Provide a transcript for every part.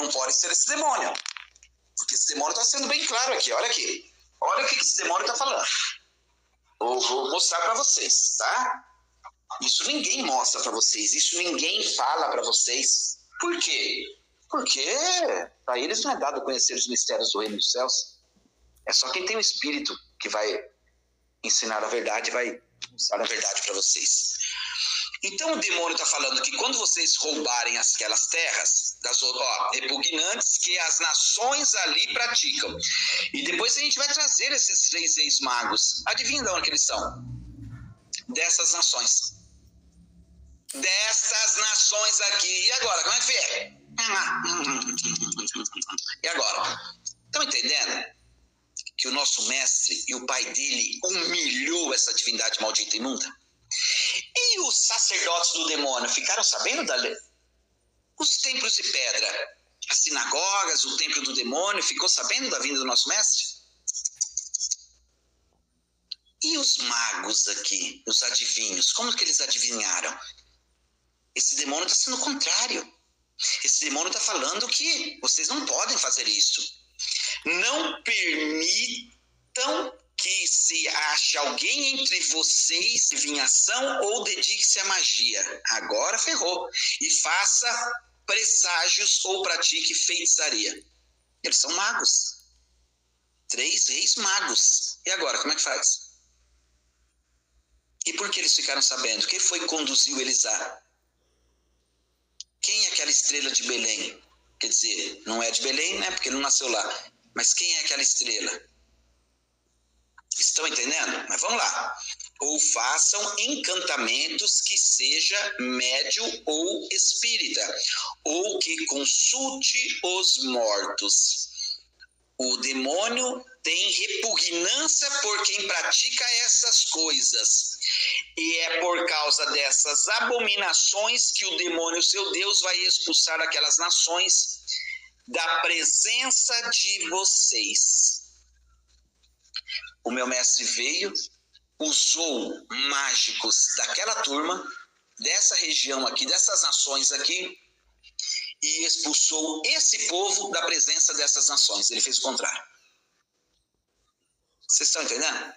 Não pode ser esse demônio. Porque esse demônio está sendo bem claro aqui. Olha aqui. Olha o que esse demônio está falando. Vou mostrar para vocês, tá? Isso ninguém mostra para vocês. Isso ninguém fala para vocês. Por quê? Porque para eles não é dado conhecer os mistérios do reino dos céus. É só quem tem o Espírito que vai ensinar a verdade, vai mostrar a verdade para vocês. Então o demônio está falando que quando vocês roubarem aquelas terras, repugnantes que as nações ali praticam, e depois a gente vai trazer esses 3 reis magos, adivinha de onde que eles são? Dessas nações. Dessas nações aqui. E agora, como é que é? E agora? Estão entendendo? Que o nosso mestre e o pai dele humilhou essa divindade maldita e imunda? E os sacerdotes do demônio ficaram sabendo da lei? Os templos de pedra, as sinagogas, o templo do demônio, ficou sabendo da vinda do nosso mestre? E os magos aqui, os adivinhos, como que eles adivinharam? Esse demônio está sendo contrário. Esse demônio está falando que vocês não podem fazer isso. Não permitam que se ache alguém entre vocês de adivinhação ou dedique-se à magia. Agora ferrou. E faça presságios ou pratique feitiçaria. Eles são magos. 3 reis magos. E agora, como é que faz? E por que eles ficaram sabendo? Quem foi que conduziu eles a? Quem é aquela estrela de Belém? Quer dizer, não é de Belém, né? Porque ele não nasceu lá. Mas quem é aquela estrela? Estão entendendo? Mas vamos lá. Ou façam encantamentos que seja médium ou espírita, ou que consulte os mortos. O demônio tem repugnância por quem pratica essas coisas. E é por causa dessas abominações que o demônio, seu Deus, vai expulsar aquelas nações da presença de vocês. O meu mestre veio, usou mágicos daquela turma, dessa região aqui, dessas nações aqui, e expulsou esse povo da presença dessas nações. Ele fez o contrário. Vocês estão entendendo?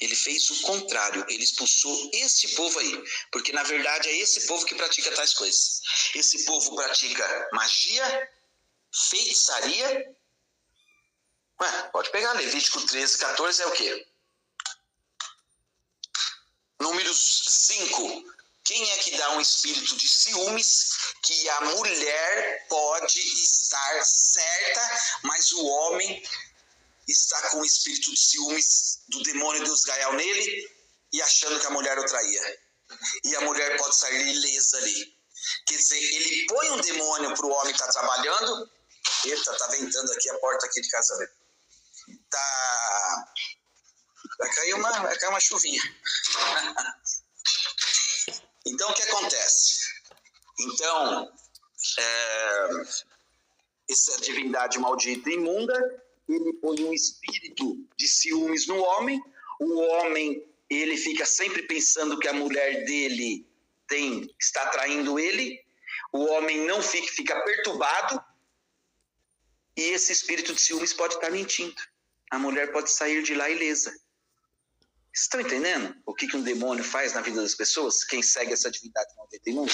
Ele fez o contrário. Ele expulsou esse povo aí. Porque, na verdade, é esse povo que pratica tais coisas. Esse povo pratica magia, feitiçaria. Pode pegar Levítico 13, 14 é o quê? Números 5. Quem é que dá um espírito de ciúmes que a mulher pode estar certa, mas o homem está com o espírito de ciúmes do demônio Deus Gael nele e achando que a mulher o traía. E a mulher pode sair ilesa ali. Quer dizer, ele põe um demônio para o homem estar trabalhando. Eita, tá ventando aqui a porta aqui de casa dele. Vai cair uma chuvinha. Então, o que acontece? Então, essa divindade maldita e imunda, ele põe um espírito de ciúmes no homem. O homem, ele fica sempre pensando que a mulher dele está traindo ele. O homem não fica perturbado. E esse espírito de ciúmes pode estar mentindo. A mulher pode sair de lá ilesa. Estão entendendo o que um demônio faz na vida das pessoas? Quem segue essa divindade maldita e imunda?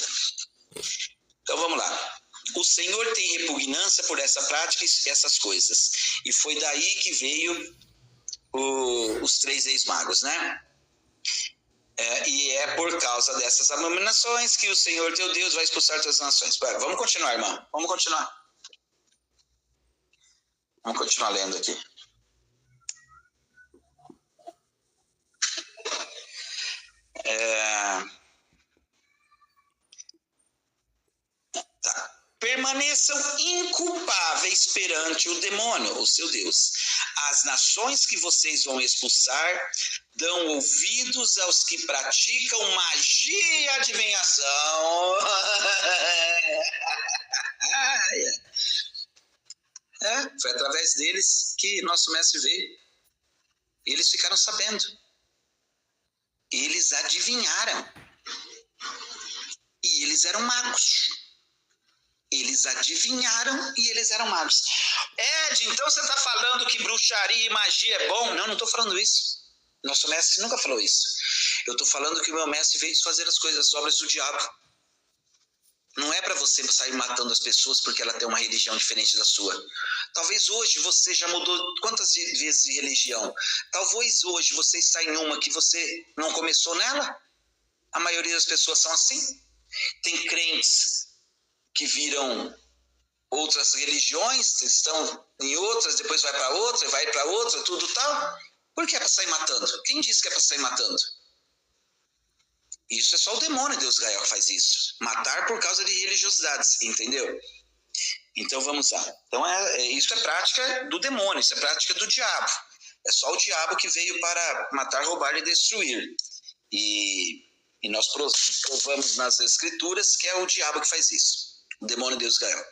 Então vamos lá. O Senhor tem repugnância por essa prática e essas coisas. E foi daí que veio os 3 reis magos, né? E é por causa dessas abominações que o Senhor teu Deus vai expulsar todas as nações. Vamos continuar, irmão. Vamos continuar. Vamos continuar lendo aqui. Permaneçam inculpáveis perante o demônio, o seu Deus. As nações que vocês vão expulsar dão ouvidos aos que praticam magia e adivinhação. Foi através deles que nosso mestre veio. Eles ficaram sabendo. Eles adivinharam. E eles eram magos. eles adivinharam e eles eram magos. Ed, então você está falando que bruxaria e magia é bom? Não estou falando isso. Nosso mestre nunca falou isso. Eu estou falando que o meu mestre veio fazer as obras do diabo. Não é para você sair matando as pessoas porque ela tem uma religião diferente da sua. Talvez hoje você já mudou quantas vezes de religião? Talvez hoje você está em uma que você não começou nela. A maioria das pessoas são assim. Tem crentes que viram outras religiões, estão em outras, depois vai para outra, tudo tal. Por que é para sair matando? Quem disse que é para sair matando? Isso é só o demônio, Deus Gael, que faz isso. Matar por causa de religiosidades, entendeu? Então vamos lá. Então isso é prática do demônio, isso é prática do diabo. É só o diabo que veio para matar, roubar e destruir. E nós provamos nas escrituras que é o diabo que faz isso. O demônio Deus Gael.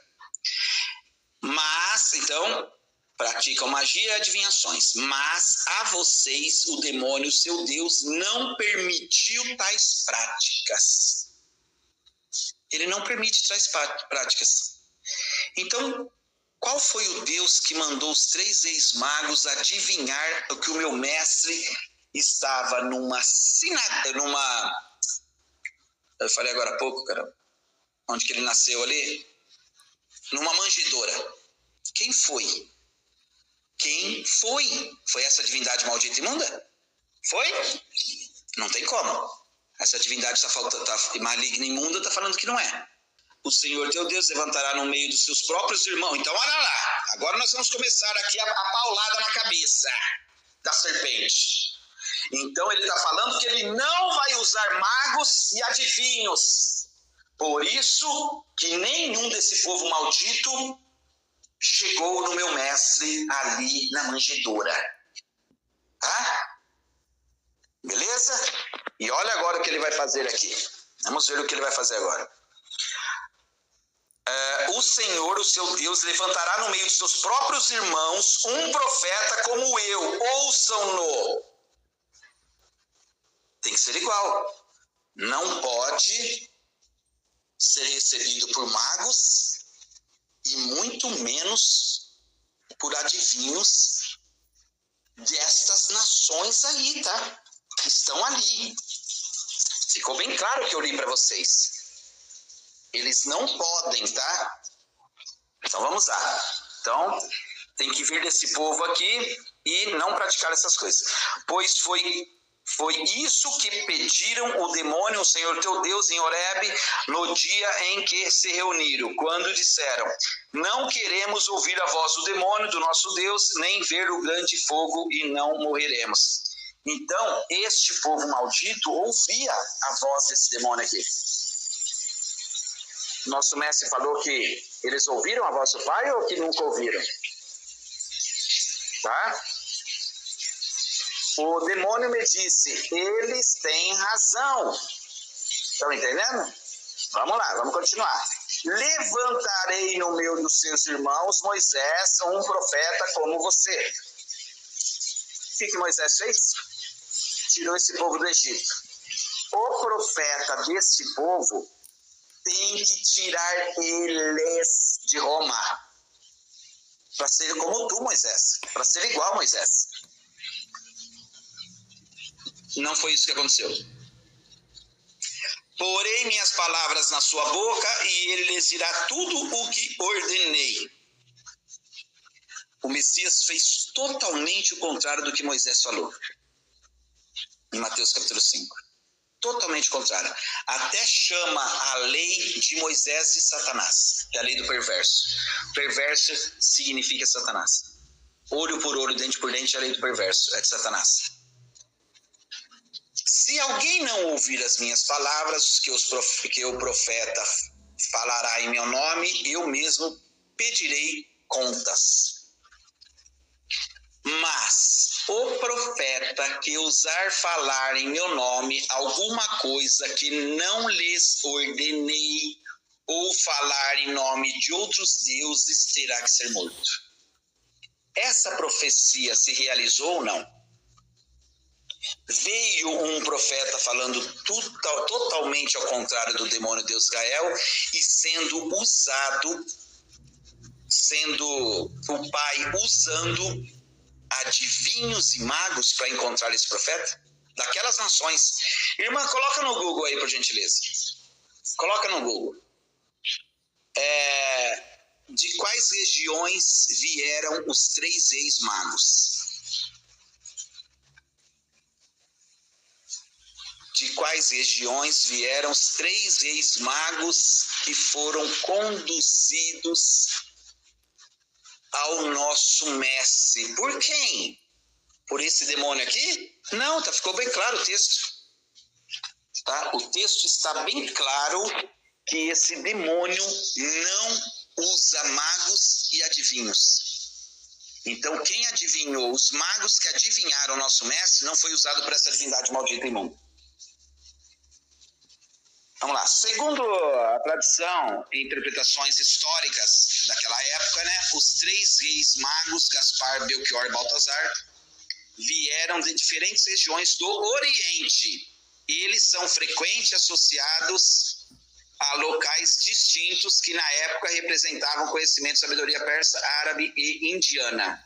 Mas, então, praticam magia e adivinhações. Mas a vocês, o demônio, seu Deus, não permitiu tais práticas. Ele não permite tais práticas. Então, qual foi o Deus que mandou os 3 ex-magos adivinhar que o meu mestre estava numa sinagoga? Eu falei agora há pouco, cara. Onde que ele nasceu ali? Numa manjedoura. Quem foi? Quem foi? Foi essa divindade maldita e imunda? Foi? Não tem como. Essa divindade maligna e imunda está falando que não é. O Senhor teu Deus levantará no meio dos seus próprios irmãos. Então, olha lá. Agora nós vamos começar aqui a paulada na cabeça da serpente. Então, ele está falando que ele não vai usar magos e adivinhos. Por isso que nenhum desse povo maldito chegou no meu mestre ali na manjedoura. Tá? Beleza? E olha agora o que ele vai fazer aqui. Vamos ver o que ele vai fazer agora. O Senhor, o seu Deus, levantará no meio de seus próprios irmãos um profeta como eu. Ouçam-no. Tem que ser igual. Não pode ser recebido por magos e muito menos por adivinhos destas nações aí, tá? Que estão ali. Ficou bem claro que eu li para vocês. Eles não podem, tá? Então vamos lá. Então, tem que vir desse povo aqui e não praticar essas coisas. Pois foi isso que pediram o demônio, o Senhor teu Deus, em Horebe, no dia em que se reuniram, quando disseram: não queremos ouvir a voz do demônio, do nosso Deus, nem ver o grande fogo e não morreremos. Então, este povo maldito ouvia a voz desse demônio aqui. Nosso mestre falou que eles ouviram a voz do Pai ou que nunca ouviram? Tá? O demônio me disse: eles têm razão. Estão entendendo? Vamos lá, vamos continuar. Levantarei no meio dos seus irmãos Moisés, um profeta como você. O que Moisés fez? Tirou esse povo do Egito. O profeta desse povo tem que tirar eles de Roma. Para ser como tu, Moisés. Para ser igual a Moisés. Não foi isso que aconteceu. Porei minhas palavras na sua boca e ele lhes dirá tudo o que ordenei. O Messias fez totalmente o contrário do que Moisés falou. Em Mateus capítulo 5. Totalmente contrário. Até chama a lei de Moisés de Satanás. É a lei do perverso. Perverso significa Satanás. Olho por olho, dente por dente, é a lei do perverso. É de Satanás. Se alguém não ouvir as minhas palavras, que o profeta falará em meu nome, eu mesmo pedirei contas. Mas o profeta que ousar falar em meu nome alguma coisa que não lhes ordenei, ou falar em nome de outros deuses, terá que ser morto. Essa profecia se realizou ou não? veio um profeta falando totalmente ao contrário do demônio de Israel e sendo usado, sendo o pai usando adivinhos e magos para encontrar esse profeta? Daquelas nações. Irmã, coloca no Google aí, por gentileza. Coloca no Google. De quais regiões vieram os 3 reis magos? De quais regiões vieram os 3 reis magos que foram conduzidos ao nosso mestre? Por quem? Por esse demônio aqui? Não, ficou bem claro o texto. Tá? O texto está bem claro que esse demônio não usa magos e adivinhos. Então, quem adivinhou, os magos que adivinharam o nosso mestre, não foi usado por essa divindade maldita e imunda. Vamos lá. Segundo a tradição e interpretações históricas daquela época, né, os 3 reis magos, Gaspar, Belchior e Baltazar, vieram de diferentes regiões do Oriente. Eles são frequentemente associados a locais distintos que na época representavam conhecimento e sabedoria persa, árabe e indiana.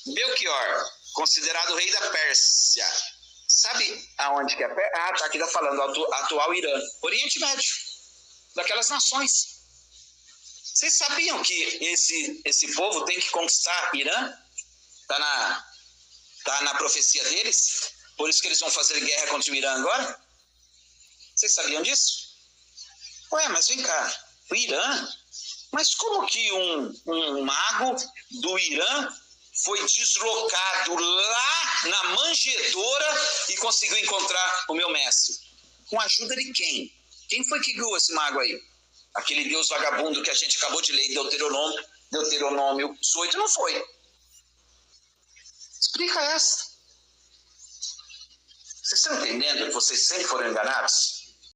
Belchior, considerado o rei da Pérsia. Sabe aonde que é? Tá aqui, tá falando, atual Irã. Oriente Médio, daquelas nações. Vocês sabiam que esse povo tem que conquistar Irã? Tá na profecia deles? Por isso que eles vão fazer guerra contra o Irã agora? Vocês sabiam disso? Ué, mas vem cá, o Irã? Mas como que um mago do Irã foi deslocado lá na manjedoura e conseguiu encontrar o meu mestre? Com a ajuda de quem? Quem foi que guiou esse mago aí? Aquele deus vagabundo que a gente acabou de ler em Deuteronômio 18, não foi. Explica essa. Vocês estão entendendo que vocês sempre foram enganados?